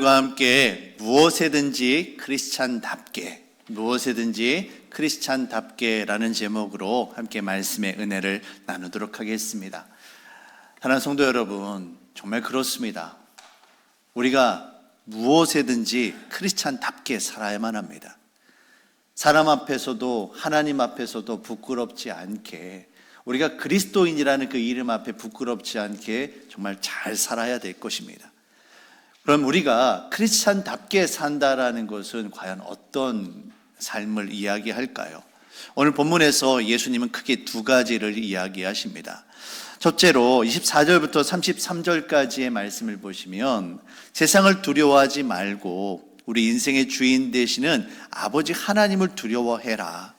오늘과 함께 무엇에든지 크리스찬답게라는 제목으로 함께 말씀의 은혜를 나누도록 하겠습니다. 사랑하는 성도 여러분, 정말 그렇습니다. 우리가 무엇에든지 크리스찬답게 살아야만 합니다. 사람 앞에서도 하나님 앞에서도 부끄럽지 않게, 우리가 그리스도인이라는 그 이름 앞에 부끄럽지 않게 정말 잘 살아야 될 것입니다. 그럼 우리가 크리스찬답게 산다라는 것은 과연 어떤 삶을 이야기할까요? 오늘 본문에서 예수님은 크게 두 가지를 이야기하십니다. 첫째로 24절부터 33절까지의 말씀을 보시면 세상을 두려워하지 말고 우리 인생의 주인 되시는 아버지 하나님을 두려워해라.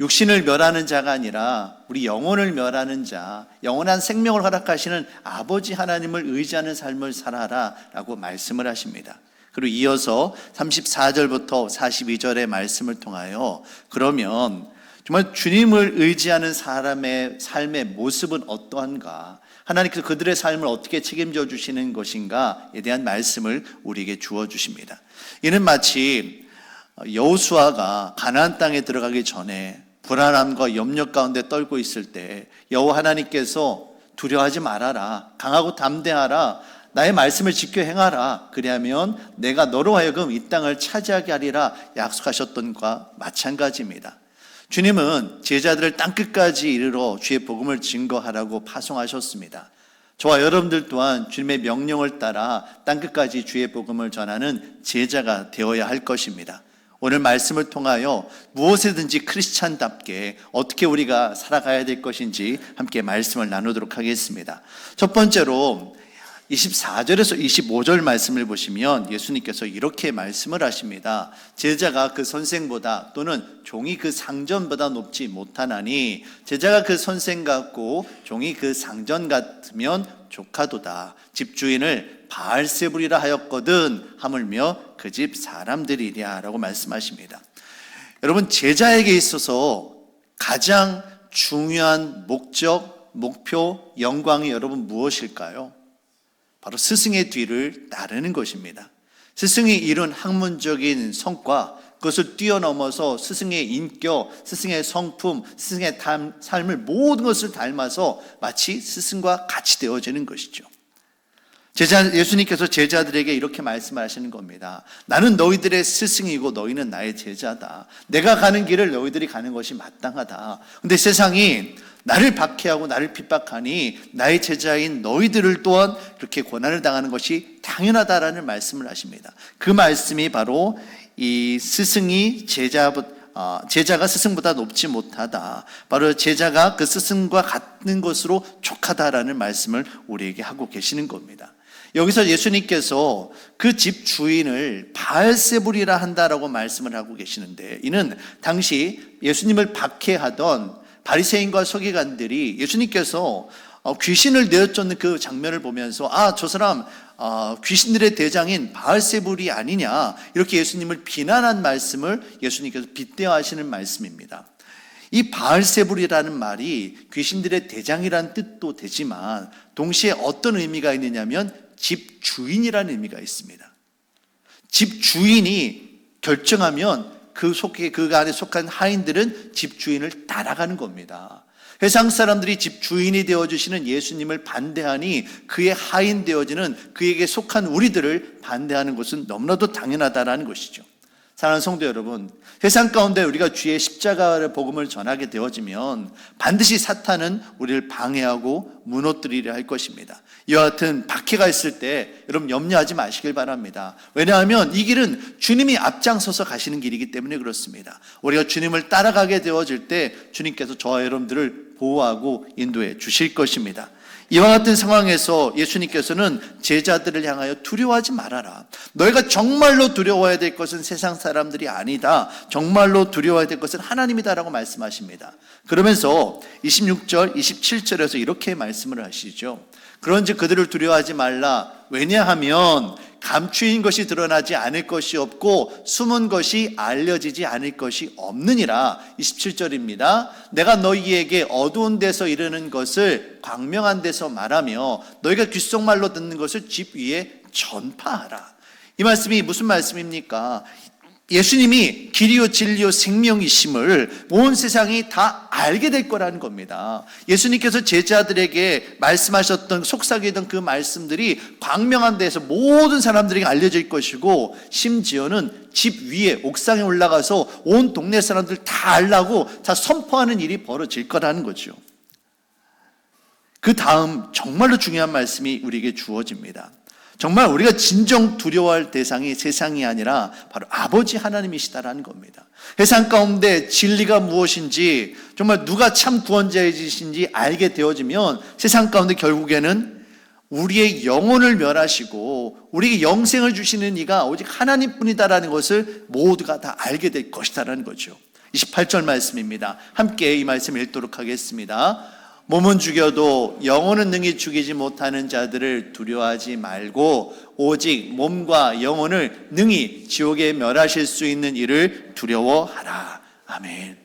육신을 멸하는 자가 아니라 우리 영혼을 멸하는 자, 영원한 생명을 허락하시는 아버지 하나님을 의지하는 삶을 살아라 라고 말씀을 하십니다. 그리고 이어서 34절부터 42절의 말씀을 통하여 그러면 정말 주님을 의지하는 사람의 삶의 모습은 어떠한가, 하나님께서 그들의 삶을 어떻게 책임져 주시는 것인가에 대한 말씀을 우리에게 주어 주십니다. 이는 마치 여호수아가 가나안 땅에 들어가기 전에 불안함과 염려 가운데 떨고 있을 때 여호와 하나님께서 두려워하지 말아라, 강하고 담대하라, 나의 말씀을 지켜 행하라, 그리하면 내가 너로 하여금 이 땅을 차지하게 하리라 약속하셨던 것과 마찬가지입니다. 주님은 제자들을 땅끝까지 이르러 주의 복음을 증거하라고 파송하셨습니다. 저와 여러분들 또한 주님의 명령을 따라 땅끝까지 주의 복음을 전하는 제자가 되어야 할 것입니다. 오늘 말씀을 통하여 무엇이든지 크리스찬답게 어떻게 우리가 살아가야 될 것인지 함께 말씀을 나누도록 하겠습니다. 첫 번째로 24절에서 25절 말씀을 보시면 예수님께서 이렇게 말씀을 하십니다. 제자가 그 선생보다 또는 종이 그 상전보다 높지 못하나니 제자가 그 선생 같고 종이 그 상전 같으면 조카도다. 집주인을 바알세불이라 하였거든 하물며 그 집 사람들이랴 라고 말씀하십니다. 여러분, 제자에게 있어서 가장 중요한 목적, 목표, 영광이 여러분 무엇일까요? 바로 스승의 뒤를 따르는 것입니다. 스승이 이룬 학문적인 성과, 그것을 뛰어넘어서 스승의 인격, 스승의 성품, 스승의 삶을 모든 것을 닮아서 마치 스승과 같이 되어지는 것이죠. 예수님께서 제자들에게 이렇게 말씀하시는 겁니다. 나는 너희들의 스승이고 너희는 나의 제자다. 내가 가는 길을 너희들이 가는 것이 마땅하다. 근데 세상이 나를 박해하고 나를 핍박하니 나의 제자인 너희들을 또한 그렇게 고난을 당하는 것이 당연하다라는 말씀을 하십니다. 그 말씀이 바로 이 제자가 스승보다 높지 못하다, 바로 제자가 그 스승과 같은 것으로 족하다라는 말씀을 우리에게 하고 계시는 겁니다. 여기서 예수님께서 그 집 주인을 바알세불이라 한다라고 말씀을 하고 계시는데, 이는 당시 예수님을 박해하던 바리새인과 서기관들이 예수님께서 귀신을 내어쫓는 그 장면을 보면서 저 사람 귀신들의 대장인 바알세불이 아니냐, 이렇게 예수님을 비난한 말씀을 예수님께서 빗대어하시는 말씀입니다. 이 바알세불이라는 말이 귀신들의 대장이라는 뜻도 되지만 동시에 어떤 의미가 있느냐면 집 주인이라는 의미가 있습니다. 집 주인이 결정하면 그 안에 속한 하인들은 집 주인을 따라가는 겁니다. 세상 사람들이 집 주인이 되어주시는 예수님을 반대하니 그의 하인 되어지는 그에게 속한 우리들을 반대하는 것은 너무나도 당연하다는 것이죠. 사랑하는 성도 여러분, 세상 가운데 우리가 주의 십자가의 복음을 전하게 되어지면 반드시 사탄은 우리를 방해하고 무너뜨리려 할 것입니다. 이와 같은 박해가 있을 때 여러분 염려하지 마시길 바랍니다. 왜냐하면 이 길은 주님이 앞장서서 가시는 길이기 때문에 그렇습니다. 우리가 주님을 따라가게 되어질 때 주님께서 저와 여러분들을 보호하고 인도해 주실 것입니다. 이와 같은 상황에서 예수님께서는 제자들을 향하여 두려워하지 말아라. 너희가 정말로 두려워해야 될 것은 세상 사람들이 아니다. 정말로 두려워해야 될 것은 하나님이다라고 말씀하십니다. 그러면서 26절, 27절에서 이렇게 말씀을 하시죠. 그런즉 그들을 두려워하지 말라. 왜냐하면 감추인 것이 드러나지 않을 것이 없고 숨은 것이 알려지지 않을 것이 없느니라. 27절입니다. 내가 너희에게 어두운 데서 이르는 것을 광명한 데서 말하며 너희가 귓속말로 듣는 것을 집 위에 전파하라. 이 말씀이 무슨 말씀입니까? 예수님이 길이요 진리요 생명이심을 온 세상이 다 알게 될 거라는 겁니다. 예수님께서 제자들에게 말씀하셨던 속삭이던 그 말씀들이 광명한 데에서 모든 사람들에게 알려질 것이고, 심지어는 집 위에 옥상에 올라가서 온 동네 사람들 다 알라고 다 선포하는 일이 벌어질 거라는 거죠. 그 다음 정말로 중요한 말씀이 우리에게 주어집니다. 정말 우리가 진정 두려워할 대상이 세상이 아니라 바로 아버지 하나님이시다라는 겁니다. 세상 가운데 진리가 무엇인지, 정말 누가 참 구원자이신지 알게 되어지면 세상 가운데 결국에는 우리의 영혼을 멸하시고 우리에게 영생을 주시는 이가 오직 하나님뿐이다라는 것을 모두가 다 알게 될 것이다라는 거죠. 28절 말씀입니다. 함께 이 말씀을 읽도록 하겠습니다. 몸은 죽여도 영혼은 능히 죽이지 못하는 자들을 두려워하지 말고 오직 몸과 영혼을 능히 지옥에 멸하실 수 있는 이를 두려워하라. 아멘.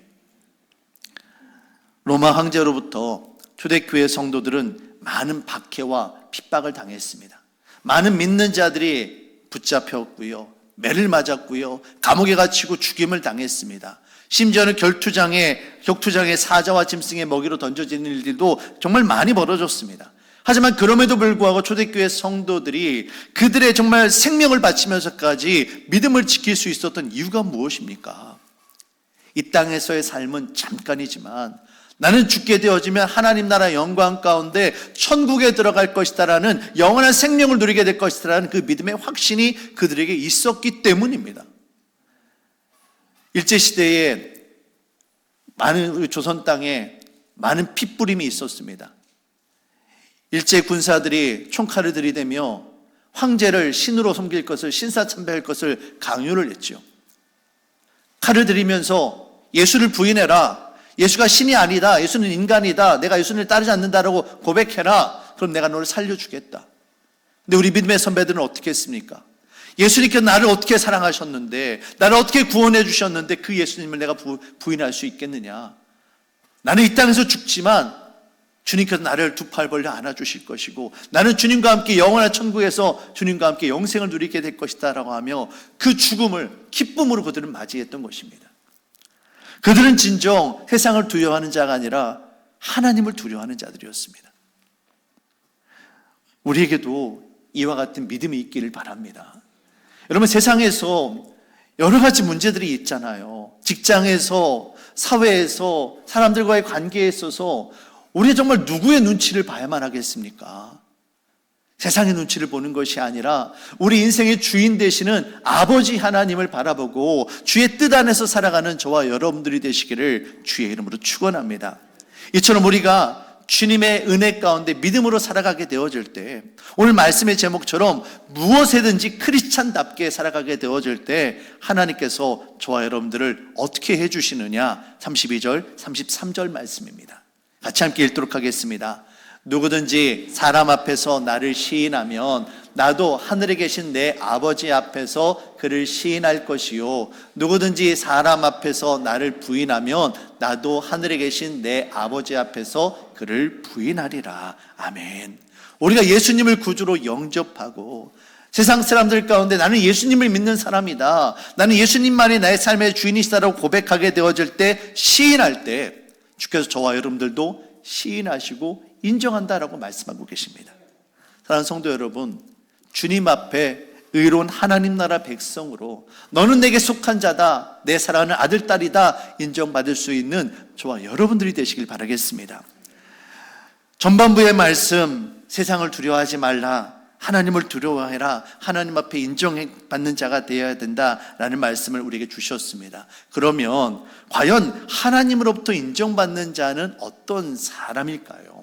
로마 황제로부터 초대교회 성도들은 많은 박해와 핍박을 당했습니다. 많은 믿는 자들이 붙잡혔고요, 매를 맞았고요, 감옥에 갇히고 죽임을 당했습니다. 심지어는 격투장에 사자와 짐승의 먹이로 던져지는 일들도 정말 많이 벌어졌습니다. 하지만 그럼에도 불구하고 초대교회 성도들이 그들의 정말 생명을 바치면서까지 믿음을 지킬 수 있었던 이유가 무엇입니까? 이 땅에서의 삶은 잠깐이지만 나는 죽게 되어지면 하나님 나라 영광 가운데 천국에 들어갈 것이다라는 영원한 생명을 누리게 될 것이다라는 그 믿음의 확신이 그들에게 있었기 때문입니다. 일제시대에 많은 조선 땅에 많은 핏부림이 있었습니다. 일제 군사들이 총칼을 들이대며 황제를 신으로 섬길 것을, 신사참배할 것을 강요를 했죠. 칼을 들이면서 예수를 부인해라, 예수가 신이 아니다, 예수는 인간이다, 내가 예수를 따르지 않는다라고 고백해라, 그럼 내가 너를 살려주겠다. 근데 우리 믿음의 선배들은 어떻게 했습니까? 예수님께서 나를 어떻게 사랑하셨는데, 나를 어떻게 구원해 주셨는데 그 예수님을 내가 부인할 수 있겠느냐? 나는 이 땅에서 죽지만 주님께서 나를 두 팔 벌려 안아주실 것이고, 나는 주님과 함께 영원한 천국에서 주님과 함께 영생을 누리게 될 것이다 라고 하며 그 죽음을 기쁨으로 그들은 맞이했던 것입니다. 그들은 진정 세상을 두려워하는 자가 아니라 하나님을 두려워하는 자들이었습니다. 우리에게도 이와 같은 믿음이 있기를 바랍니다. 여러분, 세상에서 여러 가지 문제들이 있잖아요. 직장에서, 사회에서, 사람들과의 관계에 있어서 우리가 정말 누구의 눈치를 봐야만 하겠습니까? 세상의 눈치를 보는 것이 아니라 우리 인생의 주인 되시는 아버지 하나님을 바라보고 주의 뜻 안에서 살아가는 저와 여러분들이 되시기를 주의 이름으로 축원합니다. 이처럼 우리가 주님의 은혜 가운데 믿음으로 살아가게 되어질 때, 오늘 말씀의 제목처럼 무엇에든지 크리스찬답게 살아가게 되어질 때 하나님께서 저와 여러분들을 어떻게 해주시느냐, 32절 33절 말씀입니다. 같이 함께 읽도록 하겠습니다. 누구든지 사람 앞에서 나를 시인하면 나도 하늘에 계신 내 아버지 앞에서 그를 시인할 것이요, 누구든지 사람 앞에서 나를 부인하면 나도 하늘에 계신 내 아버지 앞에서 그를 부인하리라. 아멘. 우리가 예수님을 구주로 영접하고 세상 사람들 가운데 나는 예수님을 믿는 사람이다, 나는 예수님만이 나의 삶의 주인이시다라고 고백하게 되어질 때, 시인할 때 주께서 저와 여러분들도 시인하시고 인정한다라고 말씀하고 계십니다. 사랑하는 성도 여러분, 주님 앞에 의로운 하나님 나라 백성으로 너는 내게 속한 자다, 내 사랑하는 아들, 딸이다 인정받을 수 있는 저와 여러분들이 되시길 바라겠습니다. 전반부의 말씀, 세상을 두려워하지 말라, 하나님을 두려워해라, 하나님 앞에 인정받는 자가 되어야 된다라는 말씀을 우리에게 주셨습니다. 그러면 과연 하나님으로부터 인정받는 자는 어떤 사람일까요?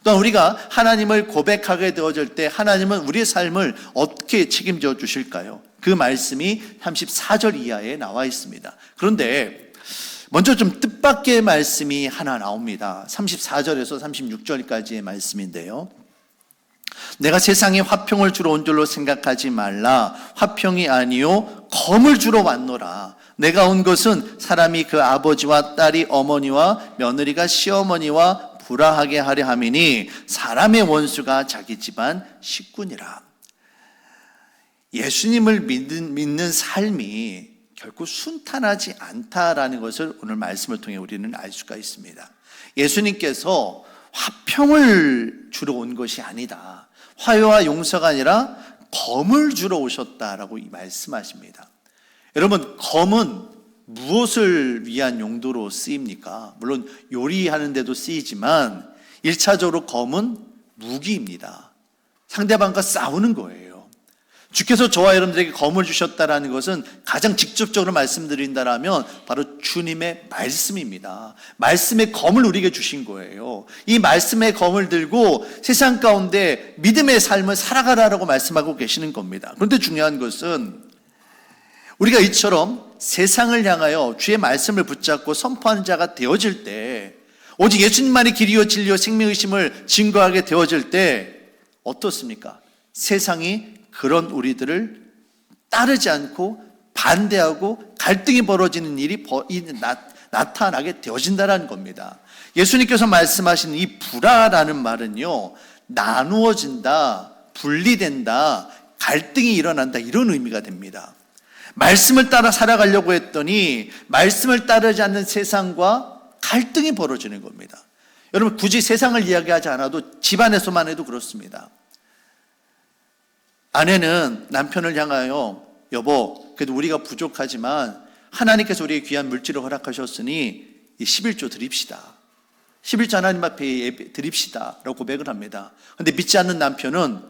또한 우리가 하나님을 고백하게 되어질 때 하나님은 우리의 삶을 어떻게 책임져 주실까요? 그 말씀이 34절 이하에 나와 있습니다. 그런데 먼저 좀 뜻밖의 말씀이 하나 나옵니다. 34절에서 36절까지의 말씀인데요. 내가 세상에 화평을 주러 온 줄로 생각하지 말라. 화평이 아니요 검을 주러 왔노라. 내가 온 것은 사람이 그 아버지와 딸이 어머니와 며느리가 시어머니와 불화하게 하려 함이니 사람의 원수가 자기 집안 식구니라. 예수님을 믿는 삶이 결코 순탄하지 않다라는 것을 오늘 말씀을 통해 우리는 알 수가 있습니다. 예수님께서 화평을 주러 온 것이 아니다. 화해와 용서가 아니라 검을 주러 오셨다라고 말씀하십니다. 여러분, 검은 무엇을 위한 용도로 쓰입니까? 물론 요리하는 데도 쓰이지만 1차적으로 검은 무기입니다. 상대방과 싸우는 거예요. 주께서 저와 여러분들에게 검을 주셨다라는 것은 가장 직접적으로 말씀드린다라면 바로 주님의 말씀입니다. 말씀의 검을 우리에게 주신 거예요. 이 말씀의 검을 들고 세상 가운데 믿음의 삶을 살아가라라고 말씀하고 계시는 겁니다. 그런데 중요한 것은 우리가 이처럼 세상을 향하여 주의 말씀을 붙잡고 선포하는 자가 되어질 때, 오직 예수님만이 길이요 진리요 생명의심을 증거하게 되어질 때 어떻습니까? 세상이 그런 우리들을 따르지 않고 반대하고 갈등이 벌어지는 일이 나타나게 되어진다는 겁니다. 예수님께서 말씀하신 이 불화라는 말은요, 나누어진다, 분리된다, 갈등이 일어난다, 이런 의미가 됩니다. 말씀을 따라 살아가려고 했더니 말씀을 따르지 않는 세상과 갈등이 벌어지는 겁니다. 여러분, 굳이 세상을 이야기하지 않아도 집안에서만 해도 그렇습니다. 아내는 남편을 향하여 여보, 그래도 우리가 부족하지만 하나님께서 우리에게 귀한 물질을 허락하셨으니 이 11조 드립시다. 11조 하나님 앞에 드립시다 라고 고백을 합니다. 그런데 믿지 않는 남편은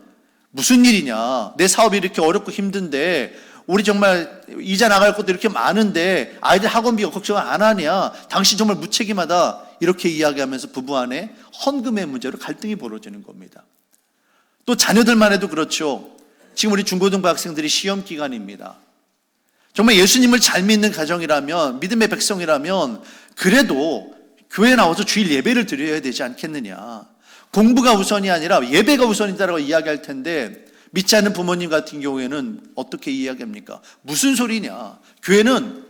무슨 일이냐, 내 사업이 이렇게 어렵고 힘든데 우리 정말 이자 나갈 것도 이렇게 많은데 아이들 학원비 걱정을 안 하냐, 당신 정말 무책임하다, 이렇게 이야기하면서 부부 안에 헌금의 문제로 갈등이 벌어지는 겁니다. 또 자녀들만 해도 그렇죠. 지금 우리 중고등부 학생들이 시험 기간입니다. 정말 예수님을 잘 믿는 가정이라면, 믿음의 백성이라면 그래도 교회에 나와서 주일 예배를 드려야 되지 않겠느냐, 공부가 우선이 아니라 예배가 우선이다라고 이야기할 텐데 믿지 않는 부모님 같은 경우에는 어떻게 이야기합니까? 무슨 소리냐, 교회는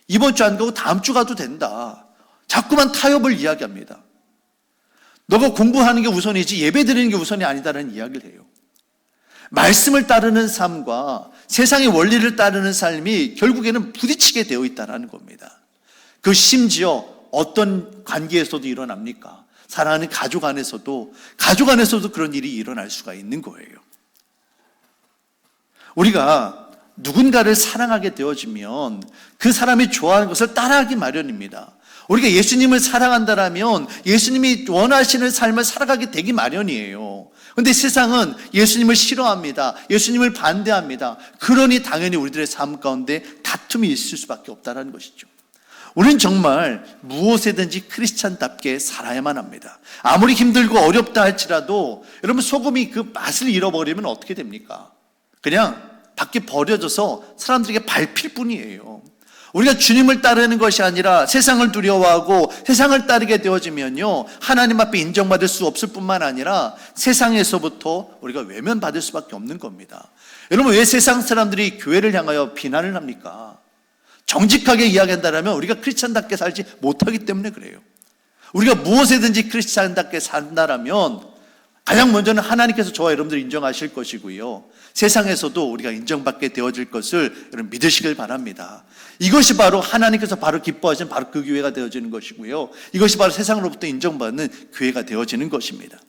이번 주 안 가고 다음 주 가도 된다, 자꾸만 타협을 이야기합니다. 너가 공부하는 게 우선이지 예배 드리는 게 우선이 아니다라는 이야기를 해요. 말씀을 따르는 삶과 세상의 원리를 따르는 삶이 결국에는 부딪히게 되어 있다는 겁니다. 그 심지어 어떤 관계에서도 일어납니까? 사랑하는 가족 안에서도 그런 일이 일어날 수가 있는 거예요. 우리가 누군가를 사랑하게 되어지면 그 사람이 좋아하는 것을 따라하기 마련입니다. 우리가 예수님을 사랑한다라면 예수님이 원하시는 삶을 살아가게 되기 마련이에요. 그런데 세상은 예수님을 싫어합니다. 예수님을 반대합니다. 그러니 당연히 우리들의 삶 가운데 다툼이 있을 수밖에 없다는 것이죠. 우리는 정말 무엇에든지 크리스찬답게 살아야만 합니다. 아무리 힘들고 어렵다 할지라도 여러분, 소금이 그 맛을 잃어버리면 어떻게 됩니까? 그냥 밖에 버려져서 사람들에게 밟힐 뿐이에요. 우리가 주님을 따르는 것이 아니라 세상을 두려워하고 세상을 따르게 되어지면요, 하나님 앞에 인정받을 수 없을 뿐만 아니라 세상에서부터 우리가 외면받을 수밖에 없는 겁니다. 여러분, 왜 세상 사람들이 교회를 향하여 비난을 합니까? 정직하게 이야기한다면 우리가 크리스찬답게 살지 못하기 때문에 그래요. 우리가 무엇에든지 크리스찬답게 산다라면 가장 먼저는 하나님께서 저와 여러분들 인정하실 것이고요, 세상에서도 우리가 인정받게 되어질 것을 여러분 믿으시길 바랍니다. 이것이 바로 하나님께서 바로 기뻐하시는 바로 그 교회가 되어지는 것이고요, 이것이 바로 세상으로부터 인정받는 교회가 되어지는 것입니다.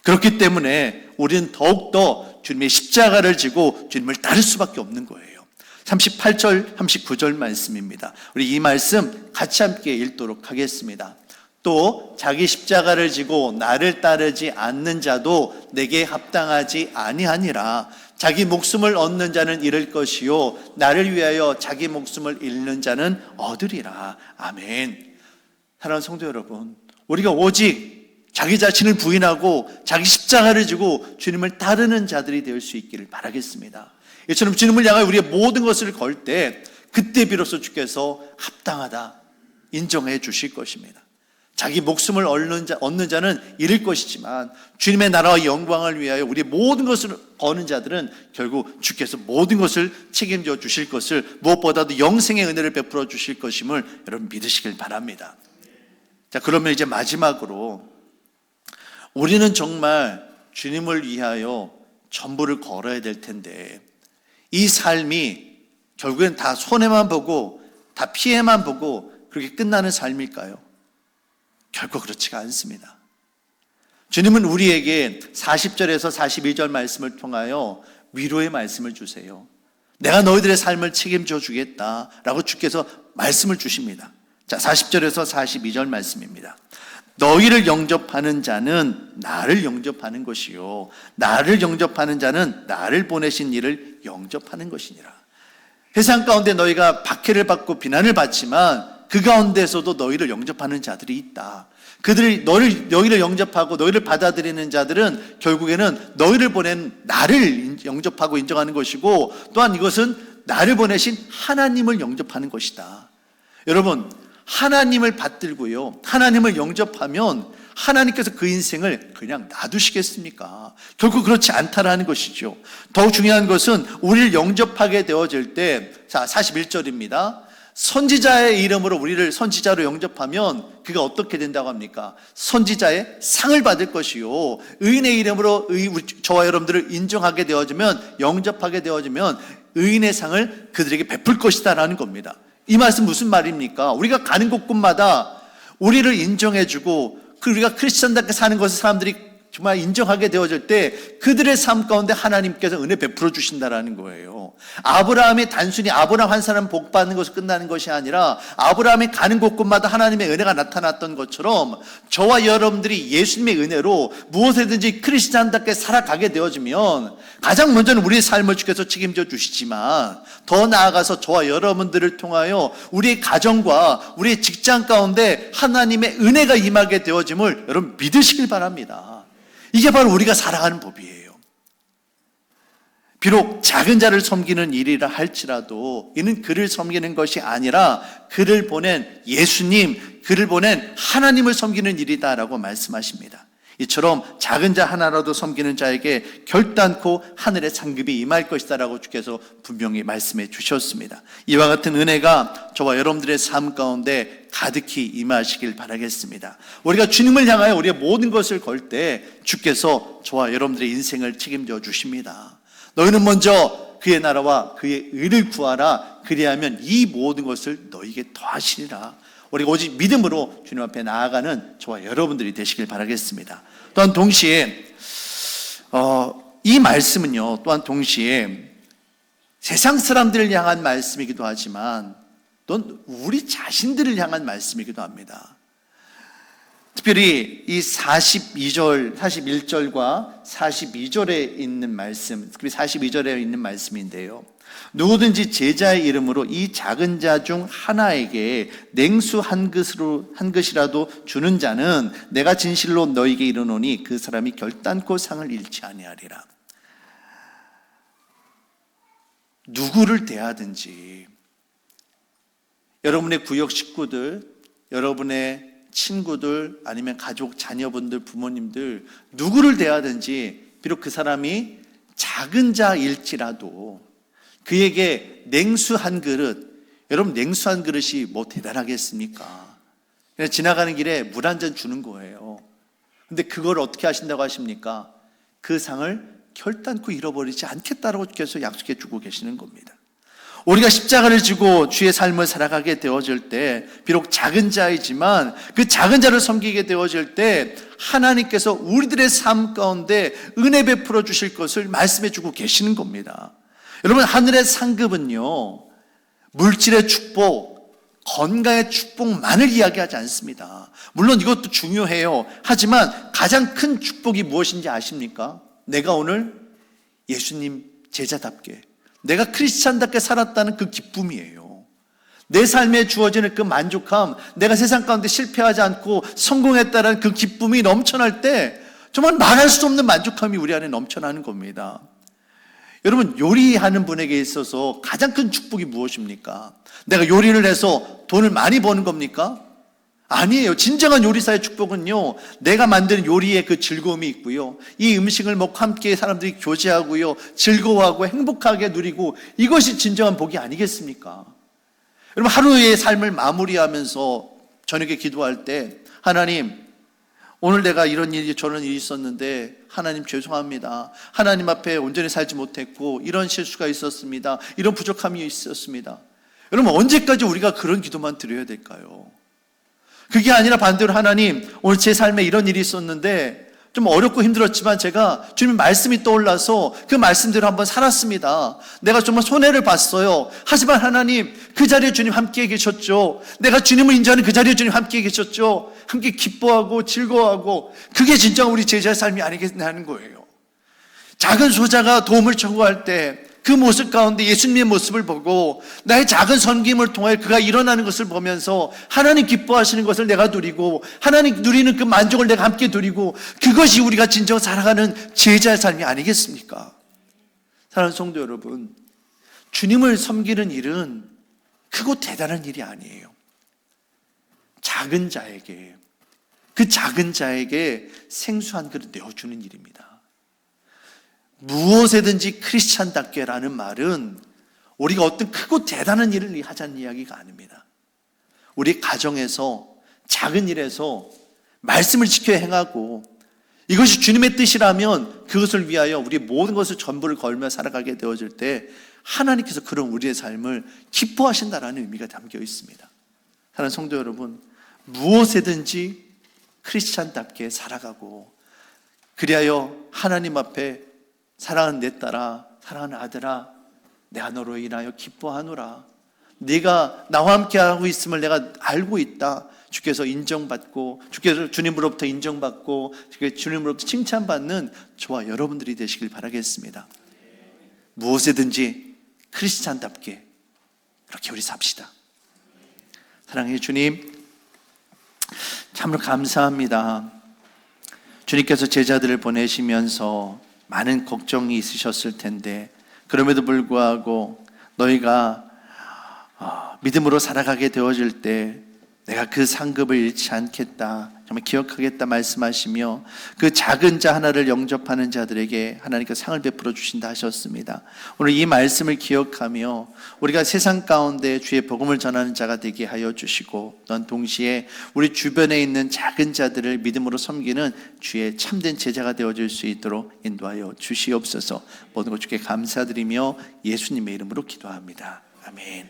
그렇기 때문에 우리는 더욱더 주님의 십자가를 지고 주님을 따를 수밖에 없는 거예요. 38절 39절 말씀입니다. 우리 이 말씀 같이 함께 읽도록 하겠습니다. 또 자기 십자가를 지고 나를 따르지 않는 자도 내게 합당하지 아니하니라. 자기 목숨을 얻는 자는 잃을 것이요 나를 위하여 자기 목숨을 잃는 자는 얻으리라. 아멘. 사랑하는 성도 여러분, 우리가 오직 자기 자신을 부인하고 자기 십자가를 지고 주님을 따르는 자들이 될 수 있기를 바라겠습니다. 이처럼 주님을 향하여 우리의 모든 것을 걸 때 그때 비로소 주께서 합당하다 인정해 주실 것입니다. 자기 목숨을 얻는 자는 잃을 것이지만 주님의 나라와 영광을 위하여 우리의 모든 것을 거는 자들은 결국 주께서 모든 것을 책임져 주실 것을, 무엇보다도 영생의 은혜를 베풀어 주실 것임을 여러분 믿으시길 바랍니다. 자, 그러면 이제 마지막으로 우리는 정말 주님을 위하여 전부를 걸어야 될 텐데 이 삶이 결국엔 다 손해만 보고 다 피해만 보고 그렇게 끝나는 삶일까요? 결코 그렇지가 않습니다. 주님은 우리에게 40절에서 42절 말씀을 통하여 위로의 말씀을 주세요. 내가 너희들의 삶을 책임져 주겠다라고 주께서 말씀을 주십니다. 자, 40절에서 42절 말씀입니다. 너희를 영접하는 자는 나를 영접하는 것이요 나를 영접하는 자는 나를 보내신 이를 영접하는 것이니라. 세상 가운데 너희가 박해를 받고 비난을 받지만 그 가운데서도 너희를 영접하는 자들이 있다. 그들이 너희를 영접하고 너희를 받아들이는 자들은 결국에는 너희를 보낸 나를 영접하고 인정하는 것이고, 또한 이것은 나를 보내신 하나님을 영접하는 것이다. 여러분, 하나님을 받들고요 하나님을 영접하면 하나님께서 그 인생을 그냥 놔두시겠습니까? 결국 그렇지 않다라는 것이죠. 더욱 중요한 것은 우리를 영접하게 되어질 때, 자, 41절입니다. 선지자의 이름으로 우리를 선지자로 영접하면 그가 어떻게 된다고 합니까? 선지자의 상을 받을 것이요 의인의 이름으로 저와 여러분들을 인정하게 되어지면, 영접하게 되어지면 의인의 상을 그들에게 베풀 것이다 라는 겁니다. 이 말씀 무슨 말입니까? 우리가 가는 곳곳마다 우리를 인정해주고 우리가 크리스천답게 사는 것을 사람들이 정말 인정하게 되어질 때 그들의 삶 가운데 하나님께서 은혜 베풀어 주신다라는 거예요. 아브라함이 단순히 아브라함 한 사람 복 받는 것으로 끝나는 것이 아니라 아브라함이 가는 곳곳마다 하나님의 은혜가 나타났던 것처럼 저와 여러분들이 예수님의 은혜로 무엇이든지 크리스찬답게 살아가게 되어지면 가장 먼저는 우리의 삶을 주께서 책임져 주시지만 더 나아가서 저와 여러분들을 통하여 우리의 가정과 우리의 직장 가운데 하나님의 은혜가 임하게 되어짐을 여러분 믿으시길 바랍니다. 이게 바로 우리가 살아가는 법이에요. 비록 작은 자를 섬기는 일이라 할지라도 이는 그를 섬기는 것이 아니라 그를 보낸 예수님, 그를 보낸 하나님을 섬기는 일이다라고 말씀하십니다. 이처럼 작은 자 하나라도 섬기는 자에게 결단코 하늘의 상급이 임할 것이다라고 주께서 분명히 말씀해 주셨습니다. 이와 같은 은혜가 저와 여러분들의 삶 가운데 가득히 임하시길 바라겠습니다. 우리가 주님을 향하여 우리의 모든 것을 걸 때 주께서 저와 여러분들의 인생을 책임져 주십니다. 너희는 먼저 그의 나라와 그의 의를 구하라. 그리하면 이 모든 것을 너희에게 더하시리라. 우리가 오직 믿음으로 주님 앞에 나아가는 저와 여러분들이 되시길 바라겠습니다. 또한 동시에 이 말씀은요, 또한 동시에 세상 사람들을 향한 말씀이기도 하지만 또는 우리 자신들을 향한 말씀이기도 합니다. 특별히 이 42절, 41절과 42절에 있는 말씀, 특히 42절에 있는 말씀인데요. 누구든지 제자의 이름으로 이 작은 자 중 하나에게 냉수 한 그릇이라도 주는 자는 내가 진실로 너희에게 이르노니 그 사람이 결단코 상을 잃지 아니하리라. 누구를 대하든지 여러분의 구역 식구들, 여러분의 친구들, 아니면 가족, 자녀분들, 부모님들 누구를 대하든지 비록 그 사람이 작은 자일지라도 그에게 냉수 한 그릇, 여러분 냉수 한 그릇이 뭐 대단하겠습니까? 그냥 지나가는 길에 물 한 잔 주는 거예요. 근데 그걸 어떻게 하신다고 하십니까? 그 상을 결단코 잃어버리지 않겠다라고 주께서 약속해 주고 계시는 겁니다. 우리가 십자가를 지고 주의 삶을 살아가게 되어질 때 비록 작은 자이지만 그 작은 자를 섬기게 되어질 때 하나님께서 우리들의 삶 가운데 은혜 베풀어 주실 것을 말씀해 주고 계시는 겁니다. 여러분, 하늘의 상급은요, 물질의 축복, 건강의 축복만을 이야기하지 않습니다. 물론 이것도 중요해요. 하지만 가장 큰 축복이 무엇인지 아십니까? 내가 오늘 예수님 제자답게, 내가 크리스찬답게 살았다는 그 기쁨이에요. 내 삶에 주어지는 그 만족함, 내가 세상 가운데 실패하지 않고 성공했다는 그 기쁨이 넘쳐날 때 정말 말할 수 없는 만족함이 우리 안에 넘쳐나는 겁니다. 여러분, 요리하는 분에게 있어서 가장 큰 축복이 무엇입니까? 내가 요리를 해서 돈을 많이 버는 겁니까? 아니에요. 진정한 요리사의 축복은요, 내가 만드는 요리에 그 즐거움이 있고요, 이 음식을 먹고 함께 사람들이 교제하고요, 즐거워하고 행복하게 누리고, 이것이 진정한 복이 아니겠습니까? 여러분, 하루의 삶을 마무리하면서 저녁에 기도할 때 하나님, 오늘 내가 이런 일이 저런 일이 있었는데 하나님 죄송합니다. 하나님 앞에 온전히 살지 못했고 이런 실수가 있었습니다. 이런 부족함이 있었습니다. 여러분, 언제까지 우리가 그런 기도만 드려야 될까요? 그게 아니라 반대로 하나님, 오늘 제 삶에 이런 일이 있었는데 좀 어렵고 힘들었지만 제가 주님 말씀이 떠올라서 그 말씀대로 한번 살았습니다. 내가 정말 손해를 봤어요. 하지만 하나님, 그 자리에 주님 함께 계셨죠. 내가 주님을 인정하는 그 자리에 주님 함께 계셨죠. 함께 기뻐하고 즐거워하고, 그게 진짜 우리 제자의 삶이 아니겠나 하는 거예요. 작은 소자가 도움을 청구할 때 그 모습 가운데 예수님의 모습을 보고 나의 작은 섬김을 통해 그가 일어나는 것을 보면서 하나님 기뻐하시는 것을 내가 누리고, 하나님 누리는 그 만족을 내가 함께 누리고, 그것이 우리가 진정 살아가는 제자의 삶이 아니겠습니까? 사랑하는 성도 여러분, 주님을 섬기는 일은 크고 대단한 일이 아니에요. 작은 자에게, 그 작은 자에게 생수 한 그릇 내어주는 일입니다. 무엇에든지 크리스찬답게라는 말은 우리가 어떤 크고 대단한 일을 하자는 이야기가 아닙니다. 우리 가정에서, 작은 일에서 말씀을 지켜 행하고, 이것이 주님의 뜻이라면 그것을 위하여 우리 모든 것을 전부를 걸며 살아가게 되어질 때 하나님께서 그런 우리의 삶을 기뻐하신다라는 의미가 담겨 있습니다. 사랑하는 성도 여러분, 무엇에든지 크리스찬답게 살아가고, 그리하여 하나님 앞에 사랑하는 내 딸아, 사랑하는 아들아, 내가 너로 인하여 기뻐하노라. 네가 나와 함께 하고 있음을 내가 알고 있다. 주께서 인정받고, 주께서 주님으로부터 인정받고, 주님으로부터 칭찬받는 저와 여러분들이 되시길 바라겠습니다. 무엇에든지 크리스찬답게 그렇게 우리 삽시다. 사랑해 주님, 참으로 감사합니다. 주님께서 제자들을 보내시면서 많은 걱정이 있으셨을 텐데, 그럼에도 불구하고 너희가 믿음으로 살아가게 되어질 때 내가 그 상급을 잃지 않겠다, 정말 기억하겠다 말씀하시며, 그 작은 자 하나를 영접하는 자들에게 하나님께서 상을 베풀어 주신다 하셨습니다. 오늘 이 말씀을 기억하며 우리가 세상 가운데 주의 복음을 전하는 자가 되게 하여 주시고, 또한 동시에 우리 주변에 있는 작은 자들을 믿음으로 섬기는 주의 참된 제자가 되어줄 수 있도록 인도하여 주시옵소서. 모든 것 주께 감사드리며 예수님의 이름으로 기도합니다. 아멘.